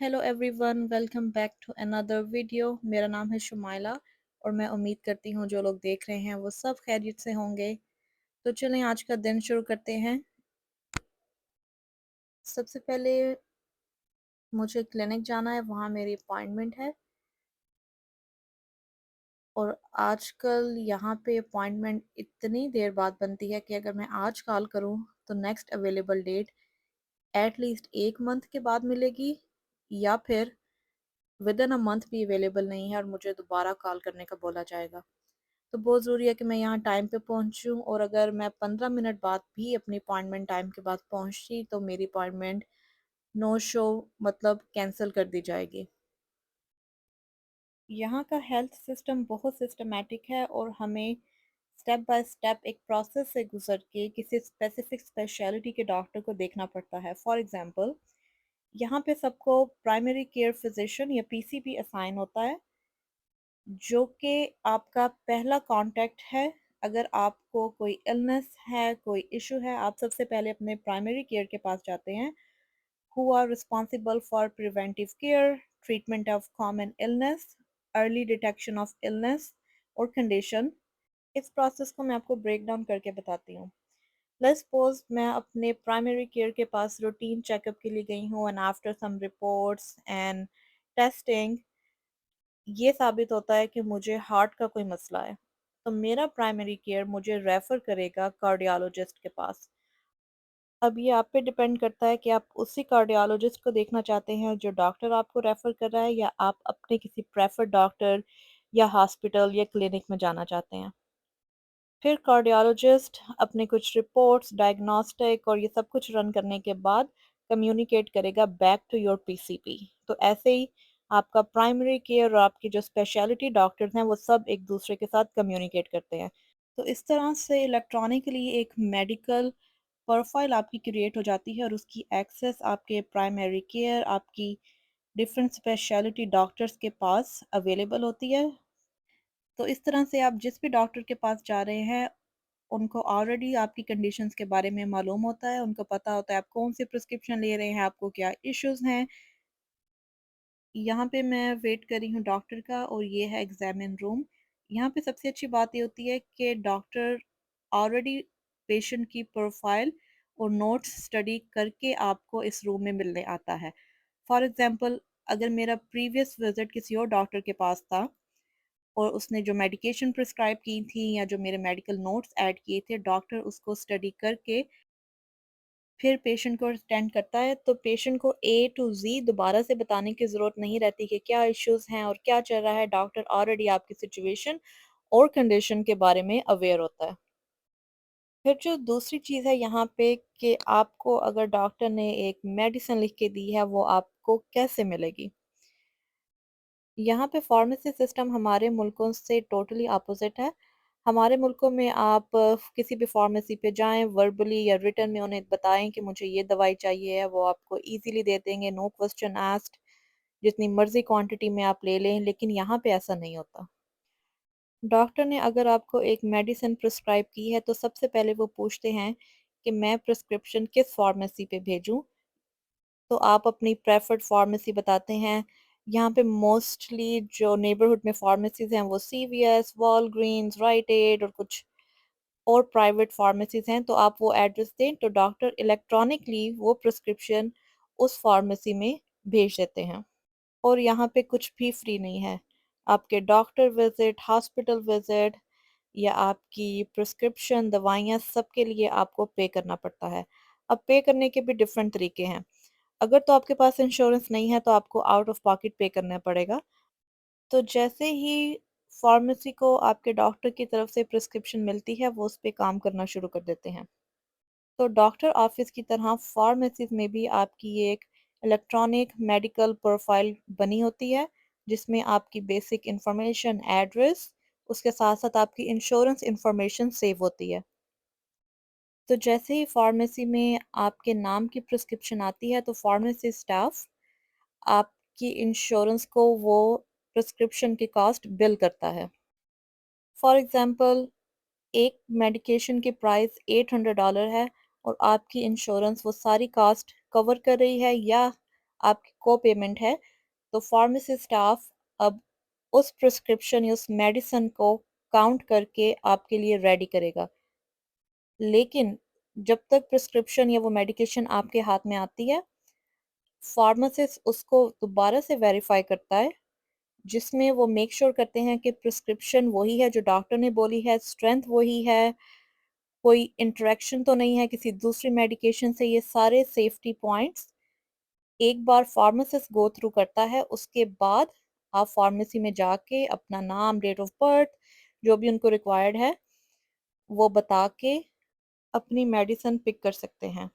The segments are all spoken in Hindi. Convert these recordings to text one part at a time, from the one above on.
Hello everyone, welcome back to another video. मेरा नाम है शुमाइला और मैं उम्मीद करती हूँ जो लोग देख रहे हैं वो सब खैरियत से होंगे। तो चलें आज का दिन शुरू करते हैं। सबसे पहले मुझे क्लिनिक जाना है, वहाँ मेरी अपॉइंटमेंट है और आजकल यहाँ पे अपॉइंटमेंट इतनी देर बाद बनती है कि अगर मैं आज कॉल करूँ तो next available date at least 1 month के बाद मिलेगी या फिर विद इन अ मंथ भी अवेलेबल नहीं है और मुझे दोबारा कॉल करने का बोला जाएगा। तो बहुत ज़रूरी है कि मैं यहाँ टाइम पे पहुँचूँ और अगर मैं 15 मिनट बाद भी अपनी अपॉइंटमेंट टाइम के बाद पहुँची तो मेरी अपॉइंटमेंट नो शो मतलब कैंसिल कर दी जाएगी। यहाँ का हेल्थ सिस्टम बहुत सिस्टमेटिक है और हमें स्टेप बाय स्टेप एक प्रोसेस से गुजर के किसी स्पेसिफिक स्पेशलिटी के डॉक्टर को देखना पड़ता है। फॉर एग्जांपल, यहाँ पे सबको प्राइमरी केयर फिजिशियन या पीसीपी असाइन होता है, जो कि आपका पहला कांटेक्ट है। अगर आपको कोई इलनेस है, कोई इशू है, आप सबसे पहले अपने प्राइमरी केयर के पास जाते हैं, who are responsible for preventive care, treatment of common illness, early detection of illness और कंडीशन। इस प्रोसेस को मैं आपको ब्रेक डाउन करके बताती हूँ। लेट्स सपोज मैं अपने प्राइमरी केयर के पास रूटीन चेकअप के लिए गई हूँ and after some reports and testing ये साबित होता है कि मुझे हार्ट का कोई मसला है, तो मेरा प्राइमरी केयर मुझे रेफर करेगा कार्डियोलॉजिस्ट के पास। अब ये आप पे डिपेंड करता है कि आप उसी कार्डियोलॉजिस्ट को देखना चाहते हैं जो डॉक्टर आपको रेफर कर रहा है, या आप अपने किसी प्रेफर्ड डॉक्टर या हॉस्पिटल या क्लिनिक में जाना चाहते हैं। फिर कार्डियोलॉजिस्ट अपने कुछ रिपोर्ट्स, डायग्नोस्टिक और ये सब कुछ रन करने के बाद कम्युनिकेट करेगा बैक टू योर पीसीपी। तो ऐसे ही आपका प्राइमरी केयर और आपकी जो स्पेशलिटी डॉक्टर्स हैं वो सब एक दूसरे के साथ कम्युनिकेट करते हैं। तो इस तरह से इलेक्ट्रॉनिकली एक मेडिकल प्रोफाइल आपकी क्रिएट हो जाती है और उसकी एक्सेस आपके प्राइमरी केयर, आपकी डिफरेंट स्पेशलिटी डॉक्टर्स के पास अवेलेबल होती है। तो इस तरह से आप जिस भी डॉक्टर के पास जा रहे हैं उनको ऑलरेडी आपकी कंडीशंस के बारे में मालूम होता है, उनको पता होता है आप कौन सी प्रिस्क्रिप्शन ले रहे हैं, आपको क्या इश्यूज हैं। यहाँ पे मैं वेट कर रही हूँ डॉक्टर का और ये है एग्जामिन रूम। यहाँ पे सबसे अच्छी बात ये होती है कि डॉक्टर ऑलरेडी पेशेंट की प्रोफाइल और नोट्स स्टडी करके आपको इस रूम में मिलने आता है। फॉर एग्जांपल, अगर मेरा प्रीवियस विजिट किसी और डॉक्टर के पास था और उसने जो मेडिकेशन प्रिस्क्राइब की थी या जो मेरे मेडिकल नोट्स ऐड किए थे, डॉक्टर उसको स्टडी करके फिर पेशेंट को अटेंड करता है, तो पेशेंट को ए टू ज़ी दोबारा से बताने की ज़रूरत नहीं रहती कि क्या इश्यूज़ हैं और क्या चल रहा है। डॉक्टर ऑलरेडी आपकी सिचुएशन और कंडीशन के बारे में अवेयर होता है। फिर जो दूसरी चीज़ है यहाँ पे कि आपको अगर डॉक्टर ने एक मेडिसिन लिख के दी है वो आपको कैसे मिलेगी। यहाँ पे फार्मेसी सिस्टम हमारे मुल्कों से टोटली अपोजिट है। हमारे मुल्कों में आप किसी भी फार्मेसी पे जाएं, वर्बली या रिटन में उन्हें बताएं कि मुझे ये दवाई चाहिए है, वो आपको इजीली दे देंगे, नो क्वेश्चन आस्क्ड, जितनी मर्जी क्वांटिटी में आप ले लें। लेकिन यहाँ पे ऐसा नहीं होता। डॉक्टर ने अगर आपको एक मेडिसिन प्रिस्क्राइब की है तो सबसे पहले वो पूछते हैं कि मैं प्रिस्क्रिप्शन किस फार्मेसी पे भेजूं। तो आप अपनी प्रेफर्ड फार्मेसी बताते हैं। यहाँ पे मोस्टली जो नेबरहुड में फार्मेसीज हैं वो सीवीएस, वॉलग्रीन्स, राइट एड और कुछ और प्राइवेट फार्मेसीज हैं। तो आप वो एड्रेस दें तो डॉक्टर इलेक्ट्रॉनिकली वो प्रिस्क्रिप्शन उस फार्मेसी में भेज देते हैं। और यहाँ पे कुछ भी फ्री नहीं है। आपके डॉक्टर विजिट, हॉस्पिटल विजिट या आपकी प्रिस्क्रिप्शन दवाइयाँ सबके लिए आपको पे करना पड़ता है। अब पे करने के भी डिफरेंट तरीके हैं। अगर तो आपके पास इंश्योरेंस नहीं है तो आपको आउट ऑफ पॉकेट पे करना पड़ेगा। तो जैसे ही फार्मेसी को आपके डॉक्टर की तरफ से प्रिस्क्रिप्शन मिलती है वो उस पे काम करना शुरू कर देते हैं। तो डॉक्टर ऑफिस की तरह फार्मेसीज में भी आपकी एक इलेक्ट्रॉनिक मेडिकल प्रोफाइल बनी होती है, जिसमें आपकी बेसिक इंफॉर्मेशन, एड्रेस, उसके साथ साथ आपकी इंश्योरेंस इंफॉर्मेशन सेव होती है। तो जैसे ही फार्मेसी में आपके नाम की प्रिस्क्रिप्शन आती है तो फार्मेसी स्टाफ आपकी इंश्योरेंस को वो प्रिस्क्रिप्शन की कॉस्ट बिल करता है। फॉर एग्जांपल, एक मेडिकेशन की प्राइस $800 है और आपकी इंश्योरेंस वो सारी कॉस्ट कवर कर रही है या आपकी को-पेमेंट है, तो फार्मेसी स्टाफ अब उस प्रिस्क्रिप्शन या उस मेडिसिन को काउंट करके आपके लिए रेडी करेगा। लेकिन जब तक प्रिस्क्रिप्शन या वो मेडिकेशन आपके हाथ में आती है, फार्मासिस्ट उसको दोबारा से वेरीफाई करता है, जिसमें वो मेक श्योर करते हैं कि प्रिस्क्रिप्शन वही है जो डॉक्टर ने बोली है, स्ट्रेंथ वही है, कोई इंटरेक्शन तो नहीं है किसी दूसरी मेडिकेशन से। ये सारे सेफ्टी पॉइंट्स एक बार फार्मासिस्ट गो थ्रू करता है, उसके बाद आप फार्मेसी में जाके अपना नाम, डेट ऑफ बर्थ, जो भी उनको रिक्वायर्ड है, वो बता के अपनी मेडिसिन पिक कर सकते हैं।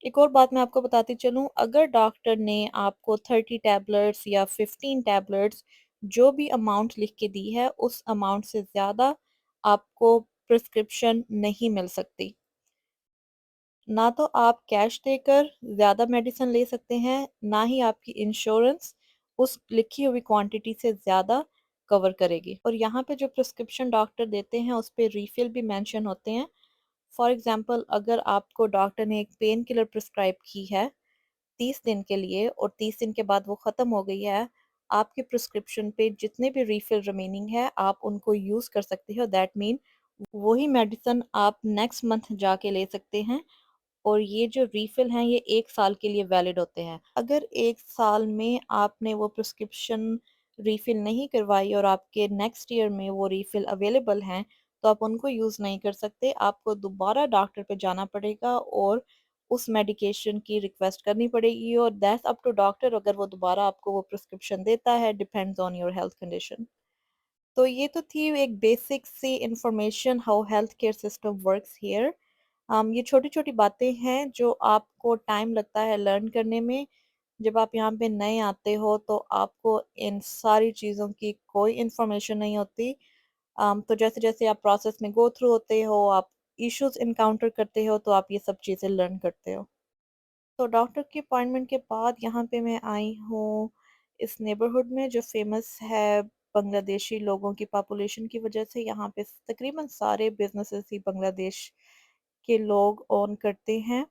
एक और बात मैं आपको बताती चलूँ, अगर डॉक्टर ने आपको 30 टैबलेट्स या 15 टैबलेट्स जो भी अमाउंट लिख के दी है, उस अमाउंट से ज़्यादा आपको प्रिस्क्रिप्शन नहीं मिल सकती। ना तो आप कैश देकर ज़्यादा मेडिसिन ले सकते हैं, ना ही आपकी इंश्योरेंस उस लिखी हुई क्वांटिटी से ज़्यादा कवर करेगी। और यहाँ पे जो प्रिस्क्रिप्शन डॉक्टर देते हैं, उस पे रिफ़िल भी मेंशन होते हैं। फॉर एग्ज़ाम्पल, अगर आपको डॉक्टर ने एक पेन किलर प्रिस्क्राइब की है 30 दिन के लिए और 30 दिन के बाद वो ख़त्म हो गई है, आपके प्रिस्क्रिप्शन पे जितने भी रिफ़िल रिमेनिंग है, आप उनको यूज़ कर सकते हो। दैट मीन वही मेडिसिन आप नेक्स्ट मंथ जाके ले सकते हैं और ये जो रिफ़िल हैं, ये 1 साल के लिए वैलिड होते हैं। अगर 1 साल में आपने वो प्रिस्क्रिप्शन रिफ़िल नहीं करवाई और आपके नेक्स्ट ईयर में वो रिफ़िल अवेलेबल हैं, तो आप उनको यूज़ नहीं कर सकते। आपको दोबारा डॉक्टर पे जाना पड़ेगा और उस मेडिकेशन की रिक्वेस्ट करनी पड़ेगी और दैट्स अप टू डॉक्टर, अगर वो दोबारा आपको वो प्रिस्क्रिप्शन देता है, depends on your health condition. तो ये तो थी एक बेसिक सी information how health care system works here. ये छोटी-छोटी बातें हैं जो आपको टाइम लगता है लर्न करने में। जब आप यहाँ पे नए आते हो तो आपको इन सारी चीज़ों की कोई इन्फॉर्मेशन नहीं होती। तो जैसे-जैसे आप प्रोसेस में गो थ्रू होते हो, आप इश्यूज़ एनकाउंटर करते हो, तो आप ये सब चीज़ें लर्न करते हो। तो डॉक्टर की अपॉइंटमेंट के बाद यहाँ पे मैं आई हूँ इस नेबरहुड में जो फेमस है बांग्लादेशी लोगों की पॉपुलेशन की वजह से। यहाँ पे तकरीबन सारे बिजनेसेस ही बांग्लादेश के लोग ओन करते हैं।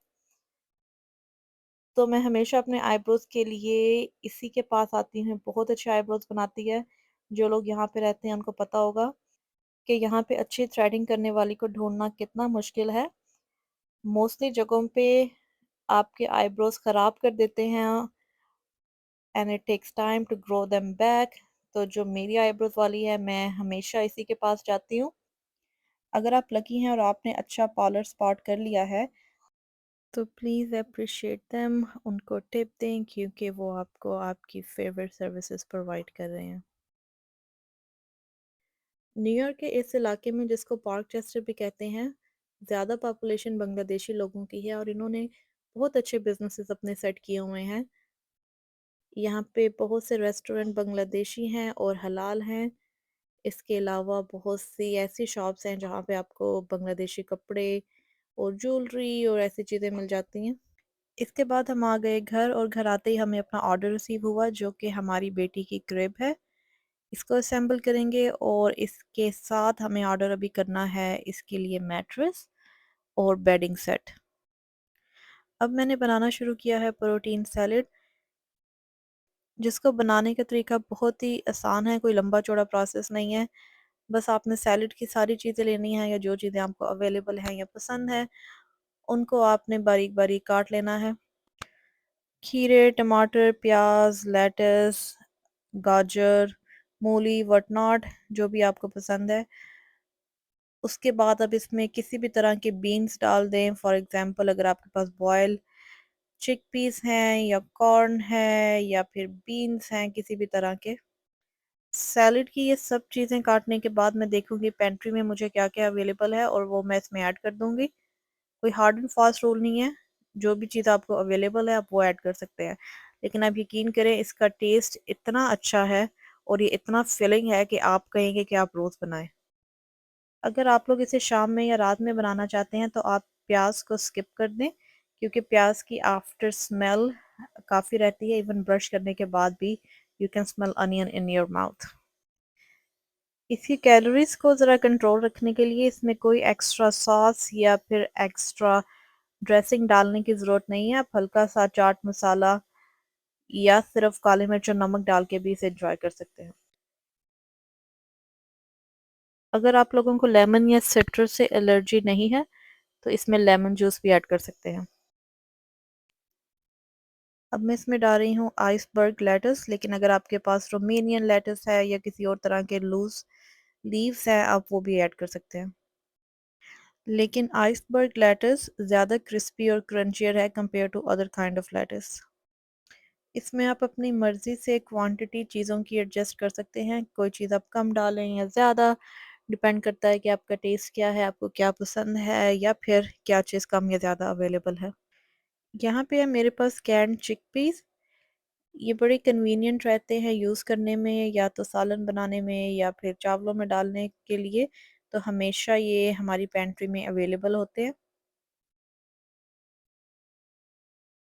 तो मैं हमेशा अपने आईब्रोज के लिए इसी के पास आती हूँ, बहुत अच्छे आईब्रोज बनाती है। जो लोग यहाँ पे रहते हैं उनको पता होगा कि यहाँ पे अच्छी थ्रेडिंग करने वाली को ढूंढना कितना मुश्किल है। मोस्टली जगहों पे आपके आईब्रोज खराब कर देते हैं and it takes time to grow them back. तो जो मेरी आईब्रोज वाली है, मैं हमेशा इसी के पास जाती हूँ। अगर आप लकी हैं और आपने अच्छा पार्लर स्पॉट कर लिया है, तो प्लीज़ अप्रिशिएट देम, उनको टिप दें क्योंकि वो आपको आपकी फेवरेट सर्विसेज प्रोवाइड कर रहे हैं। न्यूयॉर्क के इस इलाके में, जिसको पार्क चेस्टर भी कहते हैं, ज़्यादा पॉपुलेशन बांग्लादेशी लोगों की है और इन्होंने बहुत अच्छे बिजनेसेस अपने सेट किए हुए हैं। यहाँ पे बहुत से रेस्टोरेंट बांग्लादेशी हैं और हलाल हैं। इसके अलावा बहुत सी ऐसी शॉप्स हैं जहाँ पे आपको बांग्लादेशी कपड़े और ज्वेलरी और ऐसी चीज़ें मिल जाती हैं। इसके बाद हम आ गए घर और घर आते ही हमें अपना ऑर्डर रिसीव हुआ जो कि हमारी बेटी की क्रिब है। इसको असेंबल करेंगे और इसके साथ हमें ऑर्डर अभी करना है इसके लिए मैट्रेस और बेडिंग सेट। अब मैंने बनाना शुरू किया है प्रोटीन सैलेड, जिसको बनाने का तरीका बहुत ही आसान है, कोई लंबा चौड़ा प्रोसेस नहीं है। बस आपने सैलेड की सारी चीज़ें लेनी है या जो चीज़ें आपको अवेलेबल हैं या पसंद है, उनको आपने बारीक बारीक काट लेना है। खीरे, टमाटर, प्याज, लेटस, गाजर, मूली, व्हाट जो भी आपको पसंद है। उसके बाद अब इसमें किसी भी तरह के बीन्स डाल दें। फॉर एग्जांपल, अगर आपके पास बॉयल चिकपीस हैं या कॉर्न है या फिर बीन्स हैं किसी भी तरह के। सैलेड की ये सब चीज़ें काटने के बाद मैं देखूंगी पेंट्री में मुझे क्या क्या अवेलेबल है और वो मैं इसमें ऐड कर दूंगी। कोई हार्ड एंड फास्ट रूल नहीं है, जो भी चीज़ आपको अवेलेबल है आप वो ऐड कर सकते हैं। लेकिन आप यकीन करें, इसका टेस्ट इतना अच्छा है और ये इतना फिलिंग है कि आप कहेंगे कि आप रोज़ बनाएं। अगर आप लोग इसे शाम में या रात में बनाना चाहते हैं तो आप प्याज को स्किप कर दें, क्योंकि प्याज की आफ्टर स्मेल काफ़ी रहती है। इवन ब्रश करने के बाद भी you can smell onion in your mouth. इसकी कैलोरीज को ज़रा कंट्रोल रखने के लिए इसमें कोई एक्स्ट्रा सॉस या फिर एक्स्ट्रा ड्रेसिंग डालने की ज़रूरत नहीं है। आप हल्का सा चाट मसाला या सिर्फ काली मिर्च और नमक डाल के भी इसे एंजॉय कर सकते हैं। अगर आप लोगों को लेमन या सिट्रस से एलर्जी नहीं है तो इसमें लेमन जूस भी ऐड कर सकते हैं। अब मैं इसमें डाल रही हूँ आइसबर्ग लेटस, लेकिन अगर आपके पास रोमेनियन लेटस है या किसी और तरह के लूज लीव्स हैं आप वो भी ऐड कर सकते हैं। लेकिन आइसबर्ग लेटस ज़्यादा क्रिस्पी और क्रंचियर है compare to other kind of lettuce. इसमें आप अपनी मर्ज़ी से क्वांटिटी चीज़ों की एडजस्ट कर सकते हैं, कोई चीज़ आप कम डालें या ज़्यादा, डिपेंड करता है कि आपका टेस्ट क्या है, आपको क्या पसंद है या फिर क्या चीज़ कम या ज़्यादा अवेलेबल है। यहाँ पे है मेरे पास कैन्ड चिकपीस। ये बड़े कन्वीनियंट रहते हैं यूज़ करने में, या तो सालन बनाने में या फिर चावलों में डालने के लिए, तो हमेशा ये हमारी पेंट्री में अवेलेबल होते हैं।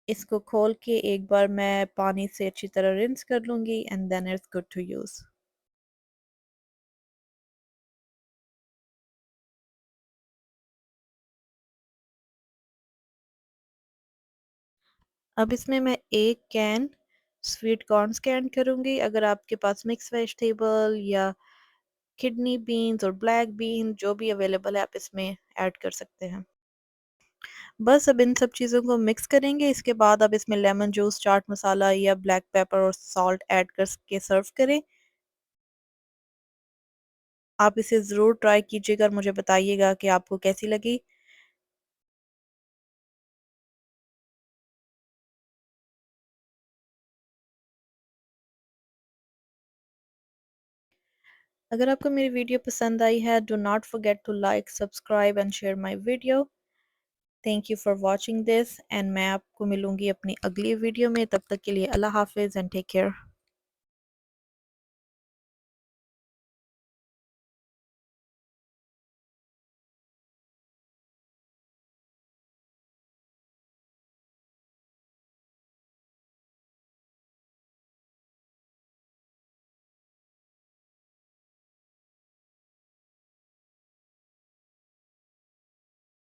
इसको खोल के एक बार मैं पानी से अच्छी तरह रिंस कर लूँगी and then it's good to use. अब इसमें मैं 1 कैन स्वीट कॉर्न्स के ऐड करूँगी। अगर आपके पास मिक्स वेजिटेबल या किडनी बीन्स और ब्लैक बीन जो भी अवेलेबल है आप इसमें ऐड कर सकते हैं। बस अब इन सब चीज़ों को मिक्स करेंगे। इसके बाद अब इसमें लेमन जूस, चाट मसाला या ब्लैक पेपर और सॉल्ट ऐड करके सर्व करें। आप इसे ज़रूर ट्राई कीजिएगा और मुझे बताइएगा कि आपको कैसी लगी। अगर आपको मेरी वीडियो पसंद आई है, do not forget to like, subscribe and share my video. Thank you for watching this and मैं आपको मिलूंगी अपनी अगली वीडियो में। तब तक के लिए अल्लाह हाफिज़ एंड टेक केयर।